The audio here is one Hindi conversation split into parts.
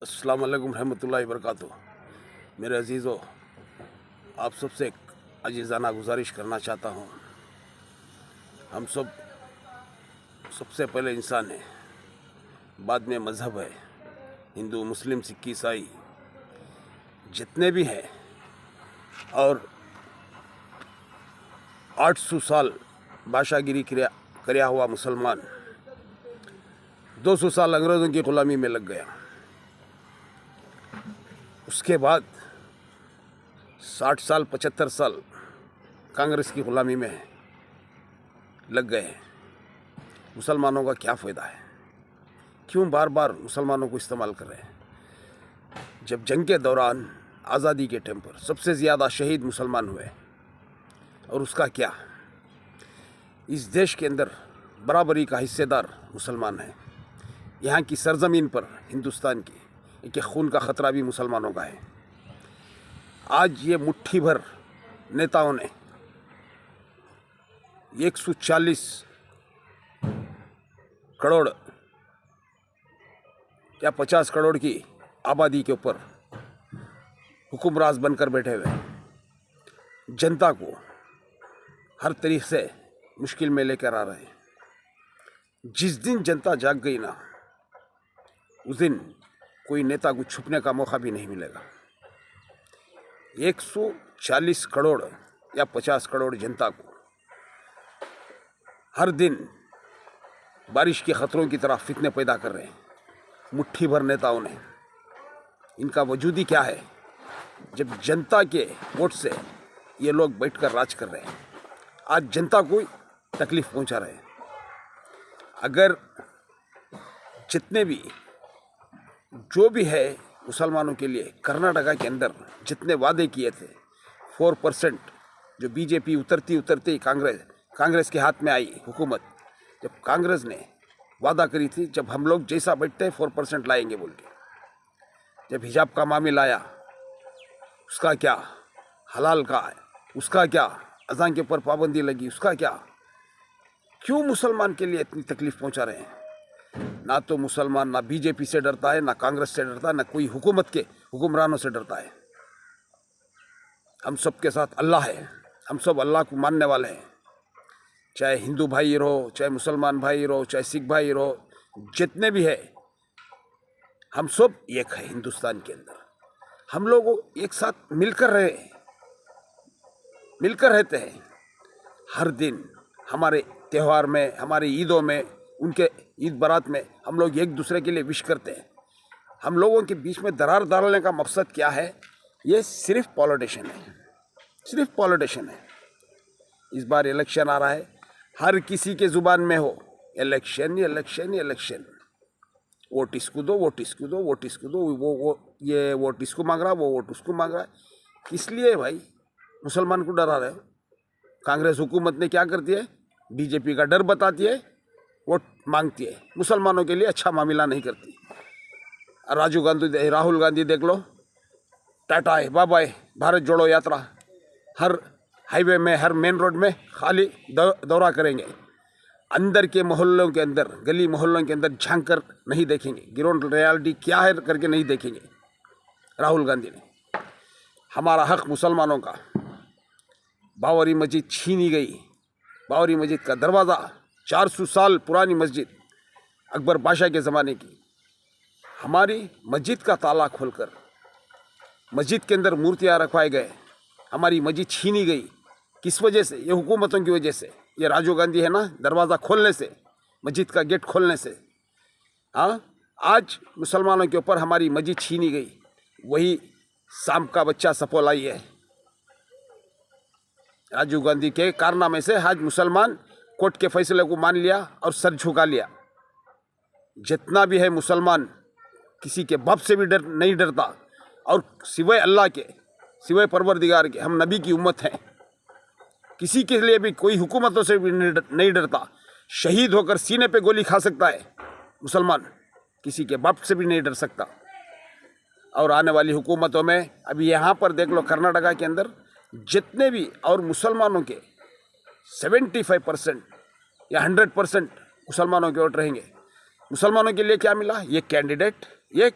अस्सलाम वालेकुम रहमतुल्लाहि वबरकातुह। मेरे अजीज़ों, आप सबसे एक अजीज़ाना गुजारिश करना चाहता हूँ। हम सब सबसे पहले इंसान हैं, बाद में मज़हब है। हिंदू, मुस्लिम, सिख, ईसाई जितने भी हैं, और 800 साल बादशाहगिरी करया हुआ मुसलमान 200 साल अंग्रेज़ों की ग़ुलामी में लग गया। उसके बाद 60 साल 75 साल कांग्रेस की ग़ुलामी में लग गए। मुसलमानों का क्या फ़ायदा है? क्यों बार बार मुसलमानों को इस्तेमाल कर रहे हैं? जब जंग के दौरान आज़ादी के टाइम पर सबसे ज़्यादा शहीद मुसलमान हुए, और उसका क्या? इस देश के अंदर बराबरी का हिस्सेदार मुसलमान है। यहाँ की सरजमीन पर, हिंदुस्तान की, एक खून का ख़तरा भी मुसलमानों का है। आज ये मुट्ठी भर नेताओं ने 140 करोड़ या 50 करोड़ की आबादी के ऊपर हुक्मराज बनकर बैठे हुए जनता को हर तरीके से मुश्किल में लेकर आ रहे हैं। जिस दिन जनता जाग गई ना, उस दिन कोई नेता को छुपने का मौका भी नहीं मिलेगा। 140 करोड़ या 50 करोड़ जनता को हर दिन बारिश के खतरों की तरह फितने पैदा कर रहे हैं मुट्ठी भर नेताओं ने। इनका वजूद ही क्या है, जब जनता के वोट से ये लोग बैठकर राज कर रहे हैं। आज जनता को तकलीफ पहुंचा रहे हैं। अगर जितने भी जो भी है मुसलमानों के लिए, कर्नाटका के अंदर जितने वादे किए थे, 4% जो बीजेपी उतरती उतरती कांग्रेस के हाथ में आई हुकूमत, जब कांग्रेस ने वादा करी थी, जब हम लोग जैसा बैठते हैं 4% लाएंगे बोल के, जब हिजाब का मामला आया, उसका क्या? हलाल का है, उसका क्या? अज़ान के ऊपर पाबंदी लगी, उसका क्या? क्यों मुसलमान के लिए इतनी तकलीफ पहुंचा रहे हैं? ना तो मुसलमान ना बीजेपी से डरता है, ना कांग्रेस से डरता है, ना कोई हुकूमत के हुक्मरानों से डरता है। हम सब के साथ अल्लाह है। हम सब अल्लाह को मानने वाले हैं। चाहे हिंदू भाई रहो, चाहे मुसलमान भाई रहो, चाहे सिख भाई रहो, जितने भी है, हम सब एक है हिंदुस्तान के अंदर। हम लोग एक साथ मिलकर रहते हैं। हर दिन हमारे त्यौहार में, हमारे ईदों में, उनके ईद बारात में हम लोग एक दूसरे के लिए विश करते हैं। हम लोगों के बीच में दरार डालने का मकसद क्या है? ये सिर्फ पॉलिटिशियन है, सिर्फ पॉलिटिशियन है। इस बार इलेक्शन आ रहा है, हर किसी के ज़ुबान में हो इलेक्शन, इलेक्शन, इलेक्शन। वोट इसको दो, वोट इसको दो, वोट इसको दो, ये वोट इसको मांग रहा, वो वोट उसको मांग रहा है। किस लिए भाई मुसलमान को डरा रहे हो? कांग्रेस हुकूमत ने क्या करती है? बीजेपी का डर बताती है, वोट मांगती है, मुसलमानों के लिए अच्छा मामला नहीं करती। राहुल गांधी देख लो, टाटा है, बाबा है, भारत जोड़ो यात्रा, हर हाईवे में, हर मेन रोड में खाली दौरा करेंगे। अंदर के मोहल्लों के अंदर, गली मोहल्लों के अंदर झांक कर नहीं देखेंगे, ग्राउंड रियलिटी क्या है करके नहीं देखेंगे। राहुल गांधी ने हमारा हक मुसलमानों का, बाबरी मस्जिद छीनी गई। बाबरी मस्जिद का दरवाज़ा, 400 साल पुरानी मस्जिद, अकबर बादशाह के ज़माने की, हमारी मस्जिद का ताला खोलकर मस्जिद के अंदर मूर्तियाँ रखवाए गए, हमारी मस्जिद छीनी गई। किस वजह से? ये हुकूमतों की वजह से। ये राजीव गांधी है ना, दरवाज़ा खोलने से, मस्जिद का गेट खोलने से। हाँ, आज मुसलमानों के ऊपर हमारी मस्जिद छीनी गई। वही सांप का बच्चा सपोलाई है। राजीव गांधी के कारनामे से आज मुसलमान कोर्ट के फैसले को मान लिया और सर झुका लिया। जितना भी है मुसलमान किसी के बाप से भी नहीं डरता, और सिवाय अल्लाह के, सिवाय परवरदिगार के, हम नबी की उम्मत हैं। किसी के लिए भी, कोई हुकूमतों से भी नहीं डरता। शहीद होकर सीने पे गोली खा सकता है मुसलमान, किसी के बाप से भी नहीं डर सकता। और आने वाली हुकूमतों में, अभी यहाँ पर देख लो कर्नाटका के अंदर जितने भी, और मुसलमानों के 75% या 100% मुसलमानों के वोट रहेंगे। मुसलमानों के लिए क्या मिला? ये कैंडिडेट, एक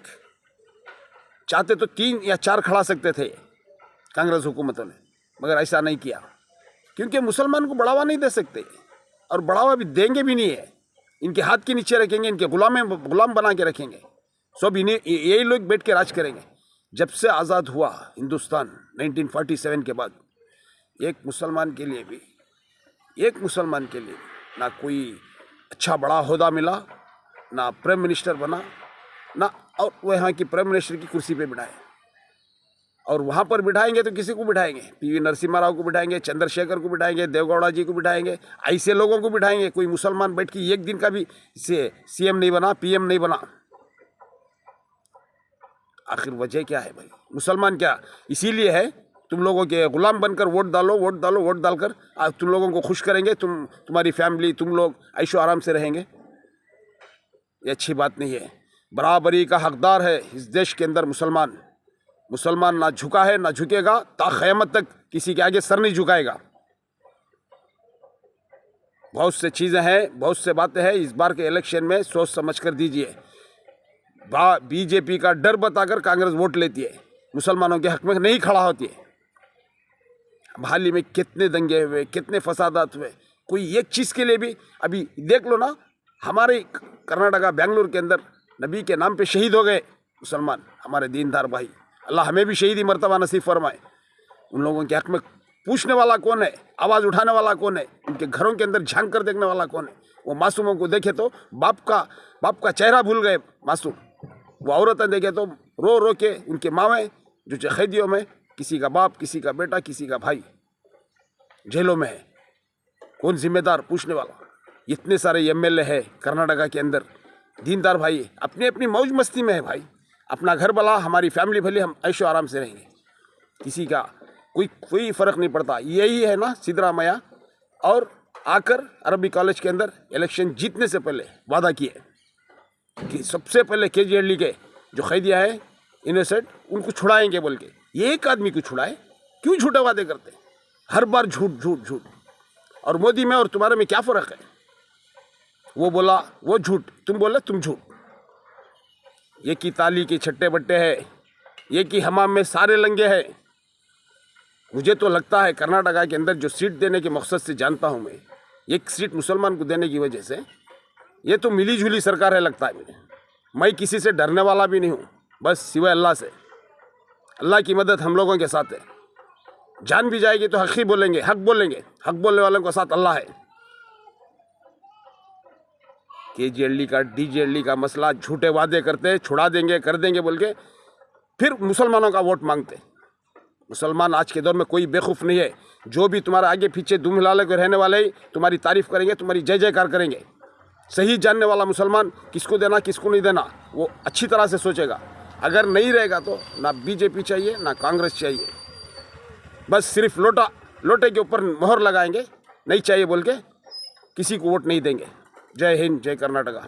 चाहते तो 3 या 4 खड़ा सकते थे कांग्रेस हुकूमतों ने, मगर ऐसा नहीं किया, क्योंकि मुसलमान को बढ़ावा नहीं दे सकते और बढ़ावा भी देंगे भी नहीं है। इनके हाथ के नीचे रखेंगे, इनके गुलाम बना के रखेंगे, सब इन्हें यही लोग बैठ के राज करेंगे। जब से आज़ाद हुआ हिंदुस्तान 1947 के बाद, एक मुसलमान के लिए भी ना कोई अच्छा बड़ा ओहदा मिला, ना प्राइम मिनिस्टर बना, ना और वह यहाँ की प्राइम मिनिस्टर की कुर्सी पे बिठाए। और वहाँ पर बिठाएंगे तो किसी को बिठाएंगे, पीवी नरसिम्हा राव को बिठाएंगे, चंद्रशेखर को बिठाएंगे, देवगौड़ा जी को बिठाएंगे, ऐसे लोगों को बिठाएंगे। कोई मुसलमान बैठ के एक दिन का भी सीएम नहीं बना, पीएम नहीं बना। आखिर वजह क्या है भाई? मुसलमान क्या इसीलिए है तुम लोगों के गुलाम बनकर वोट डालकर तुम लोगों को खुश करेंगे, तुम्हारी फैमिली, तुम लोग ऐशो आराम से रहेंगे। ये अच्छी बात नहीं है। बराबरी का हकदार है इस देश के अंदर मुसलमान ना झुका है ना झुकेगा, ता क़यामत तक किसी के आगे सर नहीं झुकाएगा। बहुत से चीज़ें हैं, बहुत से बातें हैं। इस बार के इलेक्शन में सोच समझ कर दीजिए। बीजेपी का डर बताकर कांग्रेस वोट लेती है, मुसलमानों के हक में नहीं खड़ा होती है। हाल ही में कितने दंगे हुए, कितने फसादात हुए, कोई एक चीज़ के लिए भी अभी देख लो ना। हमारे कर्नाटका बेंगलुरु के अंदर नबी के नाम पे शहीद हो गए मुसलमान, हमारे दीनदार भाई। अल्लाह हमें भी शहीदी मर्तबा नसीब फरमाए। उन लोगों के हक में पूछने वाला कौन है, आवाज़ उठाने वाला कौन है, उनके घरों के अंदर झांक कर देखने वाला कौन है? वो मासूमों को देखे तो बाप का चेहरा भूल गए मासूम। वो औरतें देखे तो रो रो के उनके मावें जो कैदियों में, किसी का बाप, किसी का बेटा, किसी का भाई जेलों में है। कौन जिम्मेदार पूछने वाला? इतने सारे एमएलए है कर्नाटका के अंदर, दीनदार भाई अपनी अपनी मौज मस्ती में है भाई। अपना घर भला, हमारी फैमिली भली, हम ऐशो आराम से रहेंगे, किसी का कोई फ़र्क नहीं पड़ता। यही है ना सिद्धरामैया। और आकर अरबी कॉलेज के अंदर इलेक्शन जीतने से पहले वादा किए कि सबसे पहले केजीएलडी के जो कैदियाँ हैं इनोसेंट, उनको छुड़ाएंगे बोल के। ये एक आदमी को छुड़ाए? क्यों झूठे वादे करते? हर बार झूठ। और मोदी में और तुम्हारे में क्या फ़र्क है? वो बोला वो झूठ, तुम बोले तुम झूठ। ये की ताली के छट्टे बट्टे है, ये की हमाम में सारे लंगे हैं। मुझे तो लगता है कर्नाटका के अंदर जो सीट देने के मकसद से जानता हूँ मैं, एक सीट मुसलमान को देने की वजह से, ये तो मिली जुली सरकार है लगता है मुझे। मैं किसी से डरने वाला भी नहीं हूँ, बस सिवाय अल्लाह से। अल्लाह की मदद हम लोगों के साथ है। जान भी जाएगी तो हक ही बोलेंगे, हक बोलेंगे। हक बोलने वालों के साथ अल्लाह है। केजीएलडी का डीजीएलडी का मसला, झूठे वादे करते, छुड़ा देंगे, कर देंगे बोल के, फिर मुसलमानों का वोट मांगते। मुसलमान आज के दौर में कोई बेवकूफ़ नहीं है। जो भी तुम्हारे आगे पीछे दुम हिलाने के रहने वाले ही तुम्हारी तारीफ़ करेंगे, तुम्हारी जय जयकार करेंगे। सही जानने वाला मुसलमान किसको देना किसको नहीं देना वो अच्छी तरह से सोचेगा। अगर नहीं रहेगा तो ना बीजेपी चाहिए ना कांग्रेस चाहिए, बस सिर्फ लोटे के ऊपर मोहर लगाएंगे, नहीं चाहिए बोल के किसी को वोट नहीं देंगे। जय हिंद, जय कर्नाटका।